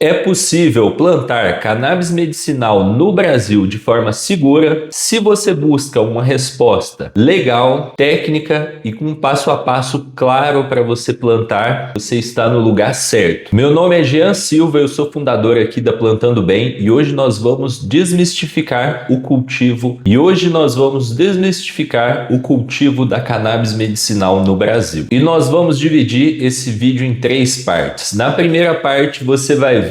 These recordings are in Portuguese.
É possível plantar cannabis medicinal no Brasil de forma segura se você busca uma resposta legal, técnica e com um passo a passo claro para você plantar. Você está no lugar certo. Meu nome é Jean Silva, eu sou fundador aqui da Plantando Bem e hoje nós vamos desmistificar o cultivo da cannabis medicinal no Brasil. E nós vamos dividir esse vídeo em 3 partes. Na primeira parte você vai ver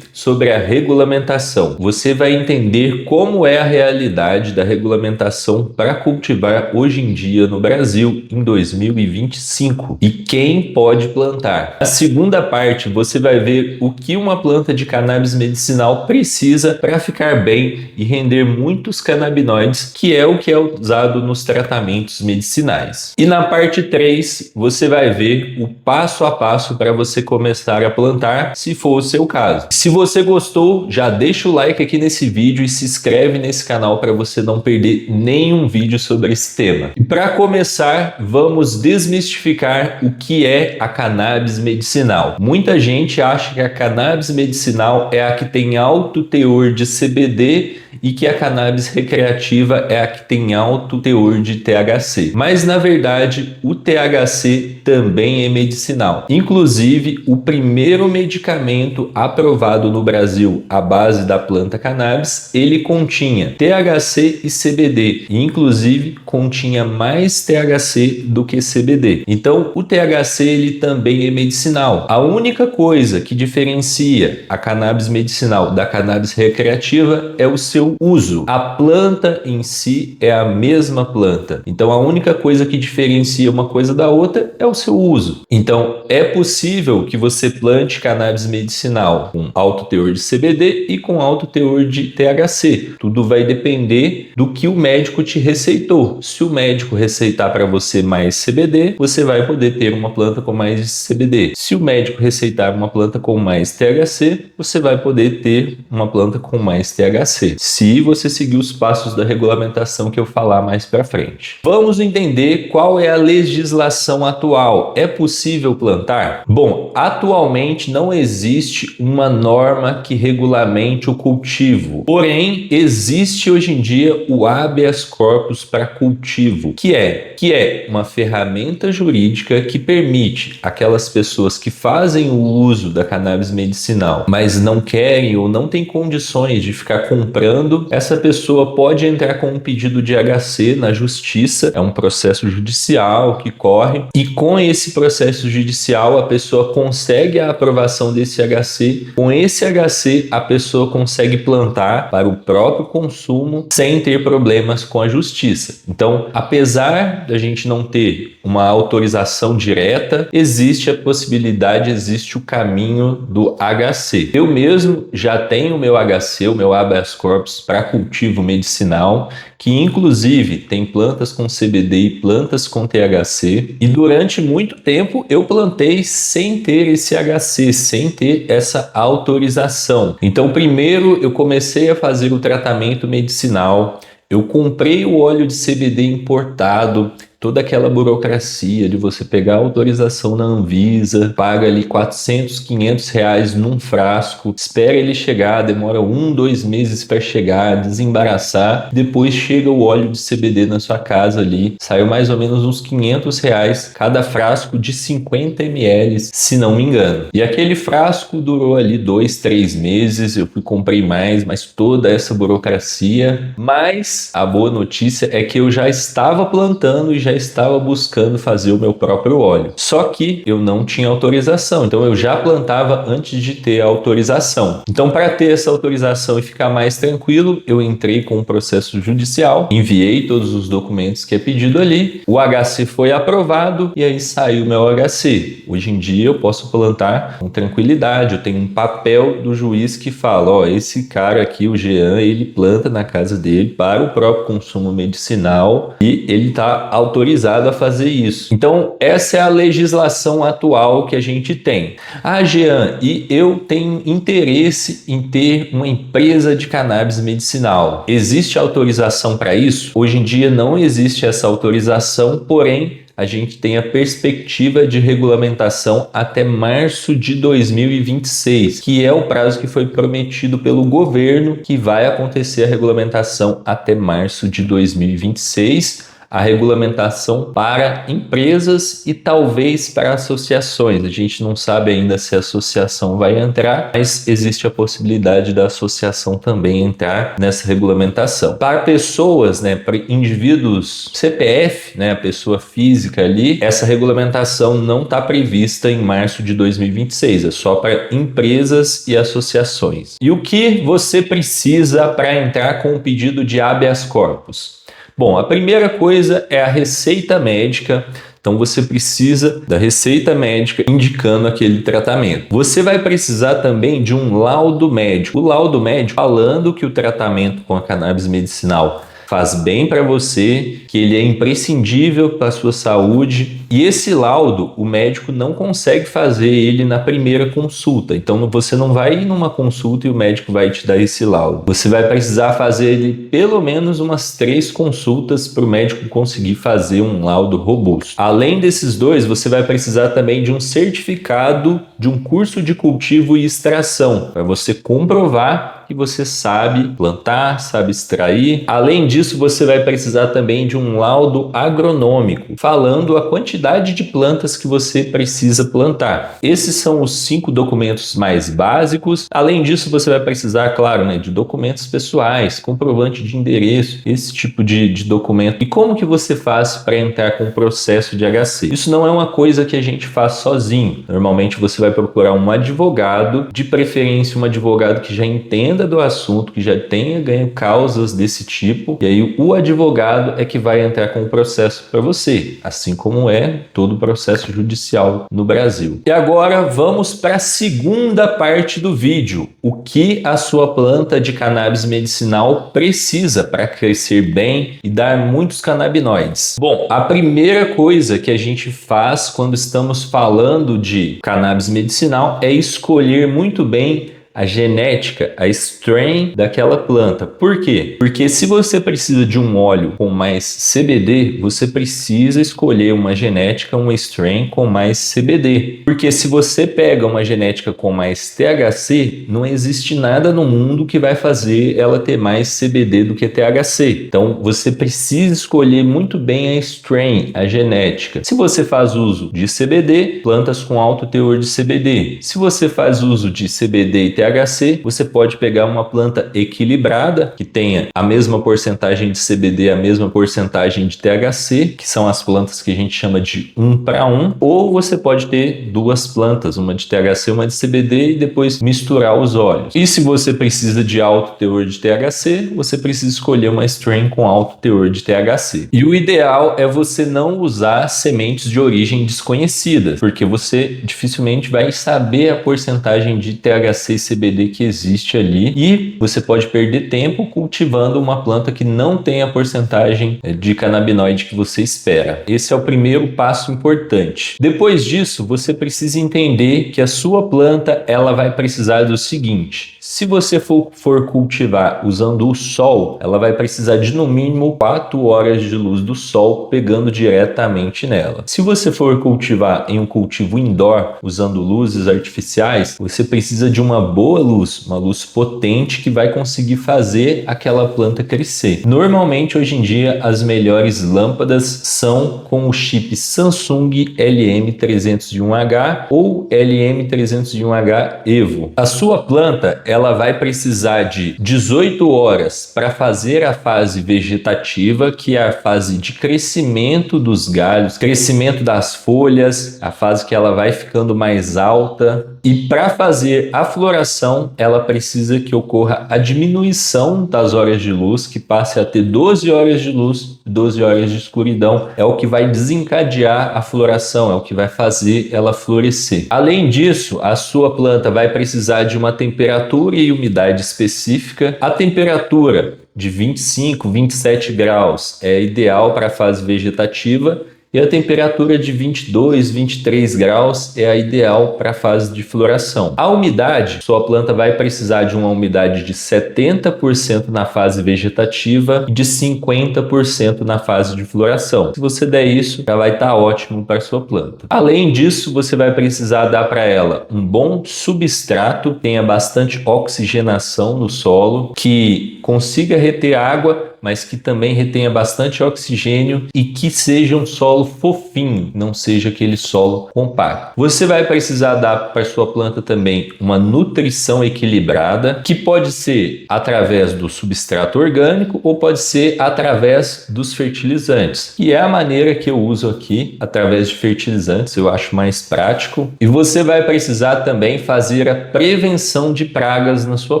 sobre a regulamentação. Você vai entender como é a realidade da regulamentação para cultivar hoje em dia no Brasil em 2025 e quem pode plantar. Na segunda parte você vai ver o que uma planta de cannabis medicinal precisa para ficar bem e render muitos canabinoides, que é o que é usado nos tratamentos medicinais. E na parte 3 você vai ver o passo a passo para você começar a plantar, se for o seu caso. Se você gostou, já deixa o like aqui nesse vídeo e se inscreve nesse canal para você não perder nenhum vídeo sobre esse tema. E para começar, vamos desmistificar o que é a cannabis medicinal. Muita gente acha que a cannabis medicinal é a que tem alto teor de CBD e que a cannabis recreativa é a que tem alto teor de THC. Mas na verdade, o THC também é medicinal. Inclusive, o primeiro medicamento aprovado no Brasil à base da planta cannabis, ele continha THC e CBD, e inclusive continha mais THC do que CBD. Então, o THC ele também é medicinal. A única coisa que diferencia a cannabis medicinal da cannabis recreativa é o seu uso. A planta em si é a mesma planta. Então, a única coisa que diferencia uma coisa da outra é o seu uso. Então, é possível que você plante cannabis medicinal com alto teor de CBD e com alto teor de THC. Tudo vai depender do que o médico te receitou. Se o médico receitar para você mais CBD, você vai poder ter uma planta com mais CBD. Se o médico receitar uma planta com mais THC, você vai poder ter uma planta com mais THC. Se você seguir os passos da regulamentação que eu falar mais para frente. Vamos entender qual é a legislação atual. É possível plantar? Bom, atualmente não existe uma norma que regulamente o cultivo. Porém, existe hoje em dia o habeas corpus para cultivo, que é uma ferramenta jurídica que permite aquelas pessoas que fazem o uso da cannabis medicinal, mas não querem ou não têm condições de ficar comprando, essa pessoa pode entrar com um pedido de HC na justiça, é um processo judicial que corre, e com esse processo judicial a pessoa consegue a aprovação desse HC. Com esse HC a pessoa consegue plantar para o próprio consumo sem ter problemas com a justiça. Então, apesar da gente não ter uma autorização direta, existe a possibilidade, existe o caminho do HC. Eu mesmo já tenho o meu HC, o meu habeas corpus para cultivo medicinal, que inclusive tem plantas com CBD e plantas com THC, e durante muito tempo eu plantei sem ter esse HC, sem ter essa autorização. Então primeiro eu comecei a fazer o tratamento medicinal, eu comprei o óleo de CBD importado, toda aquela burocracia de você pegar a autorização na Anvisa, paga ali 400, 500 reais num frasco, espera ele chegar, demora 1, 2 meses para chegar, desembaraçar, depois chega o óleo de CBD na sua casa ali, saiu mais ou menos uns 500 reais cada frasco de 50 ml, se não me engano. E aquele frasco durou ali 2, 3 meses, eu comprei mais, mas toda essa burocracia. Mas a boa notícia é que eu já estava plantando e já estava buscando fazer o meu próprio óleo. Só que eu não tinha autorização, então eu já plantava antes de ter a autorização. Então, para ter essa autorização e ficar mais tranquilo, eu entrei com um processo judicial, enviei todos os documentos que é pedido ali, o HC foi aprovado e aí saiu o meu HC. Hoje em dia eu posso plantar com tranquilidade, eu tenho um papel do juiz que fala, ó, esse cara aqui, o Jean, ele planta na casa dele para o próprio consumo medicinal e ele está autorizado a fazer isso. Então, essa é a legislação atual que a gente tem. Ah, Jean, e eu tenho interesse em ter uma empresa de cannabis medicinal. Existe autorização para isso? Hoje em dia não existe essa autorização, porém, a gente tem a perspectiva de regulamentação até março de 2026, que é o prazo que foi prometido pelo governo, que vai acontecer a regulamentação até março de 2026. A regulamentação para empresas e talvez para associações. A gente não sabe ainda se a associação vai entrar, mas existe a possibilidade da associação também entrar nessa regulamentação. Para pessoas, para indivíduos CPF, a pessoa física ali, essa regulamentação não está prevista em março de 2026, é só para empresas e associações. E o que você precisa para entrar com o pedido de habeas corpus? Bom, a primeira coisa é a receita médica. Então você precisa da receita médica indicando aquele tratamento. Você vai precisar também de um laudo médico. O laudo médico falando que o tratamento com a cannabis medicinal faz bem para você, que ele é imprescindível para a sua saúde. E esse laudo, o médico não consegue fazer ele na primeira consulta. Então você não vai ir numa consulta e o médico vai te dar esse laudo. Você vai precisar fazer ele pelo menos umas 3 consultas para o médico conseguir fazer um laudo robusto. Além desses dois, você vai precisar também de um certificado de um curso de cultivo e extração, para você comprovar que você sabe plantar, sabe extrair. Além disso, você vai precisar também de um laudo agronômico, falando a quantidade de plantas que você precisa plantar. Esses são os 5 documentos mais básicos. Além disso, você vai precisar, claro, de documentos pessoais, comprovante de endereço, esse tipo de documento. E como que você faz para entrar com o processo de HC? Isso não é uma coisa que a gente faz sozinho. Normalmente você vai procurar um advogado, de preferência um advogado que já entenda do assunto, que já tenha ganho causas desse tipo, e aí o advogado é que vai entrar com o processo para você, assim como é todo o processo judicial no Brasil. E agora vamos para a segunda parte do vídeo, o que a sua planta de cannabis medicinal precisa para crescer bem e dar muitos canabinoides. Bom, a primeira coisa que a gente faz quando estamos falando de cannabis medicinal é escolher muito bem a genética, a strain daquela planta. Por quê? Porque se você precisa de um óleo com mais CBD, você precisa escolher uma genética, uma strain com mais CBD. Porque se você pega uma genética com mais THC, não existe nada no mundo que vai fazer ela ter mais CBD do que THC. Então você precisa escolher muito bem a strain, a genética. Se você faz uso de CBD, plantas com alto teor de CBD. Se você faz uso de CBD e THC, você pode pegar uma planta equilibrada, que tenha a mesma porcentagem de CBD, a mesma porcentagem de THC, que são as plantas que a gente chama de 1 para 1, ou você pode ter 2 plantas, uma de THC, uma de CBD, e depois misturar os óleos. E se você precisa de alto teor de THC, você precisa escolher uma strain com alto teor de THC. E o ideal é você não usar sementes de origem desconhecida, porque você dificilmente vai saber a porcentagem de THC e CBD que existe ali, e você pode perder tempo cultivando uma planta que não tem a porcentagem de canabinoide que você espera. Esse é o primeiro passo importante. Depois disso, você precisa entender que a sua planta ela vai precisar do seguinte: se você for cultivar usando o sol, ela vai precisar de no mínimo 4 horas de luz do sol pegando diretamente nela. Se você for cultivar em um cultivo indoor usando luzes artificiais, você precisa de uma boa luz, uma luz potente que vai conseguir fazer aquela planta crescer. Normalmente hoje em dia as melhores lâmpadas são com o chip Samsung LM301H ou LM301H Evo. A sua planta ela vai precisar de 18 horas para fazer a fase vegetativa, que é a fase de crescimento dos galhos, crescimento das folhas, a fase que ela vai ficando mais alta. E para fazer a floração, ela precisa que ocorra a diminuição das horas de luz, que passe a ter 12 horas de luz, 12 horas de escuridão. É o que vai desencadear a floração, é o que vai fazer ela florescer. Além disso, a sua planta vai precisar de uma temperatura e umidade específica. A temperatura de 25, 27 graus é ideal para a fase vegetativa, e a temperatura de 22, 23 graus é a ideal para a fase de floração. A umidade, sua planta vai precisar de uma umidade de 70% na fase vegetativa e de 50% na fase de floração. Se você der isso, já vai estar ótimo para sua planta. Além disso, você vai precisar dar para ela um bom substrato, tenha bastante oxigenação no solo, que consiga reter água, mas que também retenha bastante oxigênio e que seja um solo fofinho, não seja aquele solo compacto. Você vai precisar dar para sua planta também uma nutrição equilibrada, que pode ser através do substrato orgânico ou pode ser através dos fertilizantes. E é a maneira que eu uso aqui, através de fertilizantes, eu acho mais prático. E você vai precisar também fazer a prevenção de pragas na sua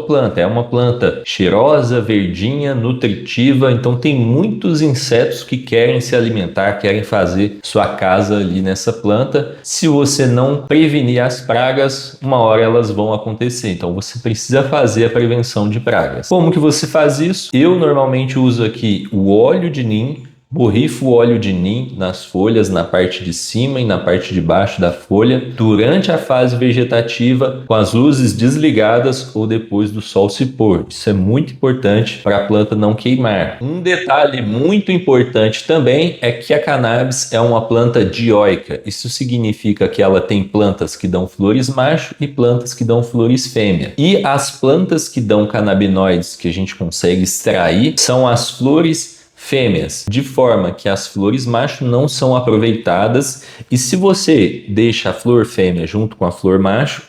planta. É uma planta cheirosa, verdinha, nutritiva, então tem muitos insetos que querem se alimentar, querem fazer sua casa ali nessa planta. Se você não prevenir as pragas, uma hora elas vão acontecer, então você precisa fazer a prevenção de pragas. Como que você faz isso? Eu normalmente uso aqui o óleo de nim, borrifo o óleo de nim nas folhas, na parte de cima e na parte de baixo da folha, durante a fase vegetativa, com as luzes desligadas ou depois do sol se pôr. Isso é muito importante para a planta não queimar. Um detalhe muito importante também é que a cannabis é uma planta dioica. Isso significa que ela tem plantas que dão flores macho e plantas que dão flores fêmea. E as plantas que dão canabinoides que a gente consegue extrair são as flores fêmeas, de forma que as flores macho não são aproveitadas, e se você deixa a flor fêmea junto com a flor macho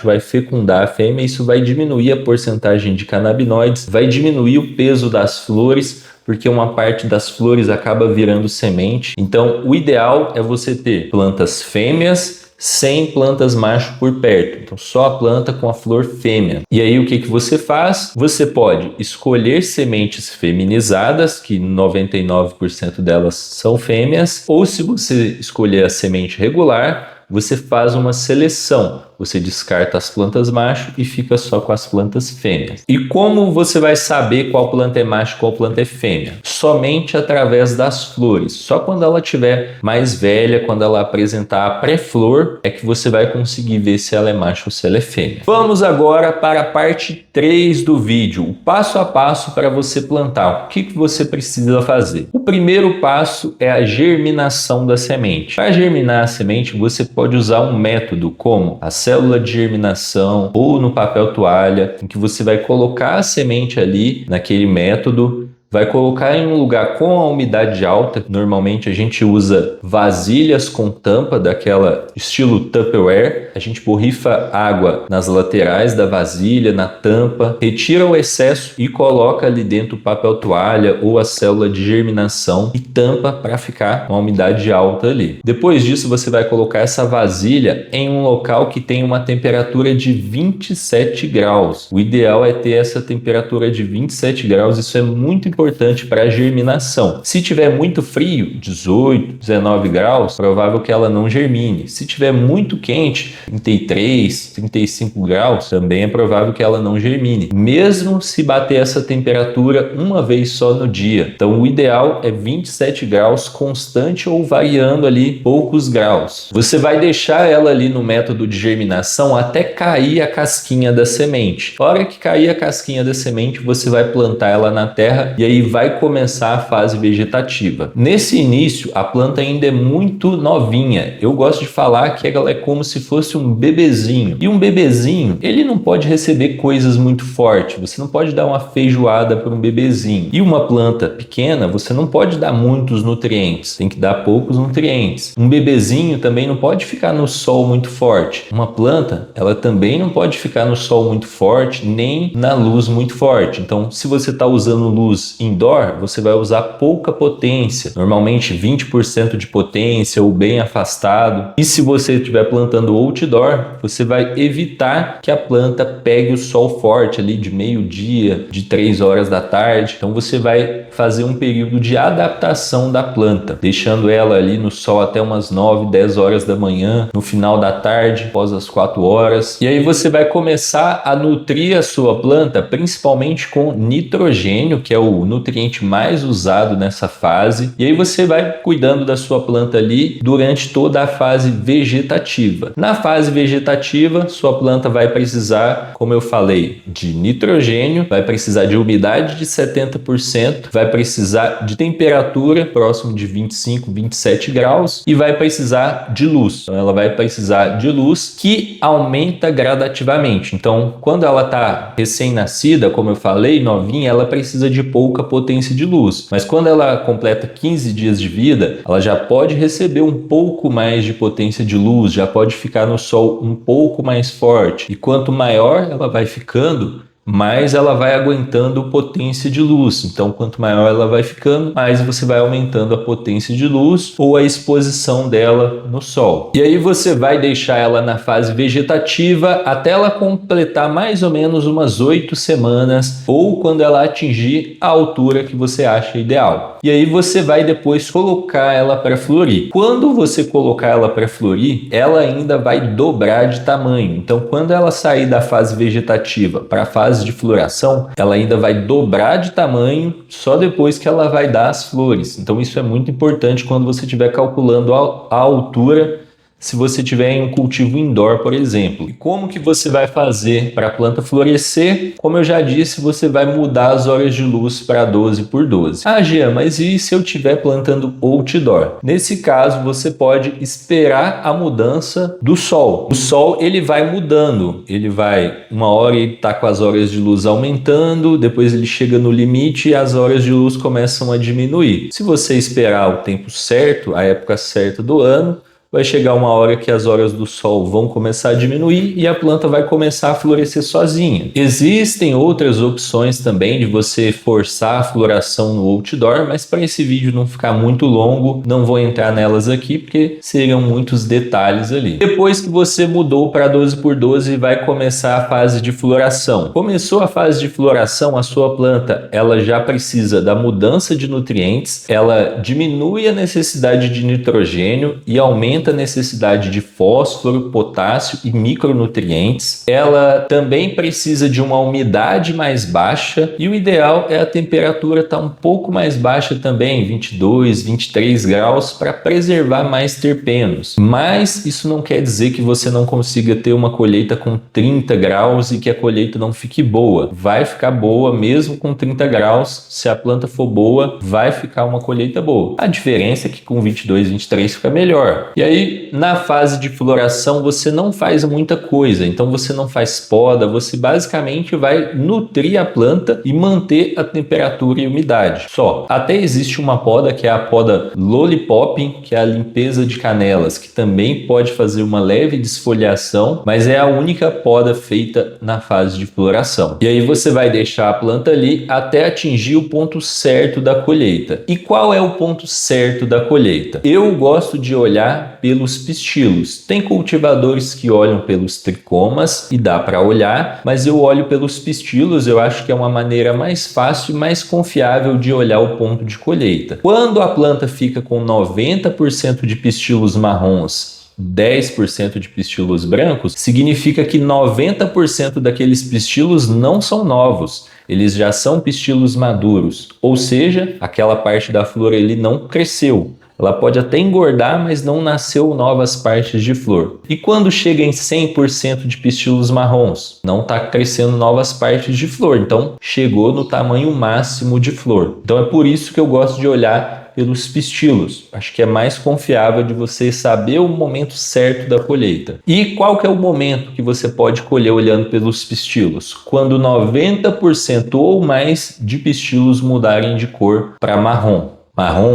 vai fecundar a fêmea, e isso vai diminuir a porcentagem de canabinoides, vai diminuir o peso das flores, porque uma parte das flores acaba virando semente. Então o ideal é você ter plantas fêmeas sem plantas macho por perto, então só a planta com a flor fêmea. E aí o que você faz? Você pode escolher sementes feminizadas, que 99% delas são fêmeas, ou se você escolher a semente regular, você faz uma seleção. Você descarta as plantas macho e fica só com as plantas fêmeas. E como você vai saber qual planta é macho e qual planta é fêmea? Somente através das flores. Só quando ela estiver mais velha, quando ela apresentar a pré-flor, é que você vai conseguir ver se ela é macho ou se ela é fêmea. Vamos agora para a parte 3 do vídeo, o passo a passo para você plantar. O que você precisa fazer? O primeiro passo é a germinação da semente. Para germinar a semente, você pode usar um método como a célula de germinação ou no papel toalha, em que você vai colocar a semente ali naquele método, vai colocar em um lugar com a umidade alta. Normalmente a gente usa vasilhas com tampa, daquela estilo Tupperware. A gente borrifa água nas laterais da vasilha, na tampa, retira o excesso e coloca ali dentro o papel toalha ou a célula de germinação e tampa para ficar uma umidade alta ali. Depois disso você vai colocar essa vasilha em um local que tem uma temperatura de 27 graus. O ideal é ter essa temperatura de 27 graus, isso é muito importante para a germinação. Se tiver muito frio, 18, 19 graus, provável que ela não germine. Se tiver muito quente, 33, 35 graus, também é provável que ela não germine, mesmo se bater essa temperatura uma vez só no dia. Então o ideal é 27 graus constante ou variando ali poucos graus. Você vai deixar ela ali no método de germinação até cair a casquinha da semente. Na hora que cair a casquinha da semente, você vai plantar ela na terra e aí vai começar a fase vegetativa. Nesse início, a planta ainda é muito novinha. Eu gosto de falar que ela é como se fosse um bebezinho. E um bebezinho, ele não pode receber coisas muito fortes. Você não pode dar uma feijoada para um bebezinho. E uma planta pequena, você não pode dar muitos nutrientes. Tem que dar poucos nutrientes. Um bebezinho também não pode ficar no sol muito forte. Uma planta, ela também não pode ficar no sol muito forte, nem na luz muito forte. Então, se você está usando luz indoor, você vai usar pouca potência, normalmente 20% de potência ou bem afastado. E se você estiver plantando outdoor, você vai evitar que a planta pegue o sol forte ali de meio-dia, de 3 horas da tarde. Então você vai fazer um período de adaptação da planta, deixando ela ali no sol até umas 9, 10 horas da manhã, no final da tarde, após as 4 horas. E aí você vai começar a nutrir a sua planta, principalmente com nitrogênio, que é o nutriente mais usado nessa fase. E aí você vai cuidando da sua planta ali durante toda a fase vegetativa. Na fase vegetativa, sua planta vai precisar, como eu falei, de nitrogênio, vai precisar de umidade de 70%, vai precisar de temperatura próximo de 25, 27 graus e vai precisar de luz. Então ela vai precisar de luz que aumenta gradativamente. Então, quando ela está recém-nascida, como eu falei, novinha, ela precisa de pouca potência de luz. Mas quando ela completa 15 dias de vida, ela já pode receber um pouco mais de potência de luz, já pode ficar no sol um pouco mais forte. E quanto maior ela vai ficando, mais ela vai aguentando potência de luz. Então, quanto maior ela vai ficando, mais você vai aumentando a potência de luz ou a exposição dela no sol. E aí você vai deixar ela na fase vegetativa até ela completar mais ou menos umas 8 semanas ou quando ela atingir a altura que você acha ideal. E aí você vai depois colocar ela para florir. Quando você colocar ela para florir, ela ainda vai dobrar de tamanho. Então, quando ela sair da fase vegetativa para a fase de floração, ela ainda vai dobrar de tamanho só depois que ela vai dar as flores. Então isso é muito importante quando você estiver calculando a altura, se você tiver em um cultivo indoor, por exemplo. E como que você vai fazer para a planta florescer? Como eu já disse, você vai mudar as horas de luz para 12 por 12. Ah, Jean, mas e se eu estiver plantando outdoor? Nesse caso, você pode esperar a mudança do sol. O sol, ele vai mudando. Ele vai, uma hora ele está com as horas de luz aumentando, depois ele chega no limite e as horas de luz começam a diminuir. Se você esperar o tempo certo, a época certa do ano, vai chegar uma hora que as horas do sol vão começar a diminuir e a planta vai começar a florescer sozinha. Existem outras opções também de você forçar a floração no outdoor, mas para esse vídeo não ficar muito longo, não vou entrar nelas aqui porque seriam muitos detalhes ali. Depois que você mudou para 12 por 12, vai começar a fase de floração. Começou a fase de floração, a sua planta ela já precisa da mudança de nutrientes, ela diminui a necessidade de nitrogênio e aumenta a necessidade de fósforo, potássio e micronutrientes. Ela também precisa de uma umidade mais baixa e o ideal é a temperatura estar um pouco mais baixa também, 22, 23 graus, para preservar mais terpenos. Mas isso não quer dizer que você não consiga ter uma colheita com 30 graus e que a colheita não fique boa. Vai ficar boa mesmo com 30 graus. Se a planta for boa, vai ficar uma colheita boa. A diferença é que com 22, 23 fica melhor. E aí, na fase de floração, você não faz muita coisa. Então, você não faz poda, você basicamente vai nutrir a planta e manter a temperatura e umidade. Só. Até existe uma poda que é a poda Lollipop, que é a limpeza de canelas, que também pode fazer uma leve desfoliação, mas é a única poda feita na fase de floração. E aí, você vai deixar a planta ali até atingir o ponto certo da colheita. E qual é o ponto certo da colheita? Eu gosto de olhar pelos pistilos. Tem cultivadores que olham pelos tricomas e dá para olhar, mas eu olho pelos pistilos, eu acho que é uma maneira mais fácil e mais confiável de olhar o ponto de colheita. Quando a planta fica com 90% de pistilos marrons, 10% de pistilos brancos, significa que 90% daqueles pistilos não são novos. Eles já são pistilos maduros, ou seja, aquela parte da flor ele não cresceu. Ela pode até engordar, mas não nasceu novas partes de flor. E quando chega em 100% de pistilos marrons, não está crescendo novas partes de flor. Então, chegou no tamanho máximo de flor. Então, é por isso que eu gosto de olhar pelos pistilos. Acho que é mais confiável de você saber o momento certo da colheita. E qual que é o momento que você pode colher olhando pelos pistilos? Quando 90% ou mais de pistilos mudarem de cor para marrom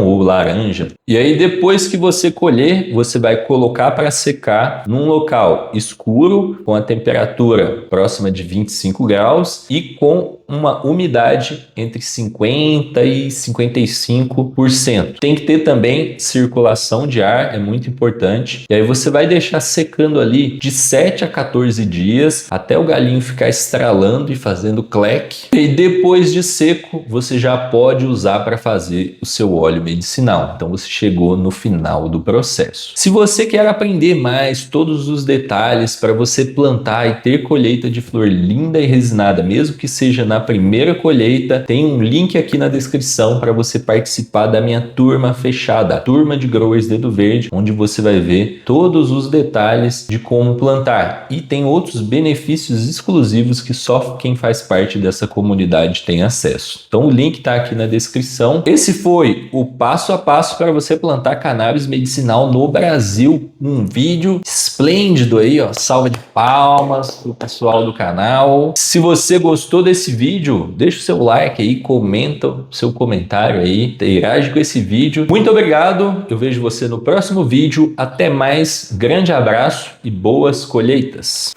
ou laranja. E aí depois que você colher, você vai colocar para secar num local escuro, com a temperatura próxima de 25 graus e com uma umidade entre 50% e 55%. Tem que ter também circulação de ar, é muito importante. E aí você vai deixar secando ali de 7 a 14 dias até o galinho ficar estralando e fazendo cleque. E depois de seco, você já pode usar para fazer o seu seu óleo medicinal. Então você chegou no final do processo. Se você quer aprender mais todos os detalhes para você plantar e ter colheita de flor linda e resinada, mesmo que seja na primeira colheita, tem um link aqui na descrição para você participar da minha turma fechada, a turma de Growers Dedo Verde, onde você vai ver todos os detalhes de como plantar. E tem outros benefícios exclusivos que só quem faz parte dessa comunidade tem acesso. Então o link está aqui na descrição. Esse foi o passo a passo para você plantar cannabis medicinal no Brasil. Um vídeo esplêndido aí, ó. Salva de palmas pro pessoal do canal. Se você gostou desse vídeo, deixa o seu like aí, comenta o seu comentário aí, interage com esse vídeo. Muito obrigado, eu vejo você no próximo vídeo. Até mais, grande abraço e boas colheitas.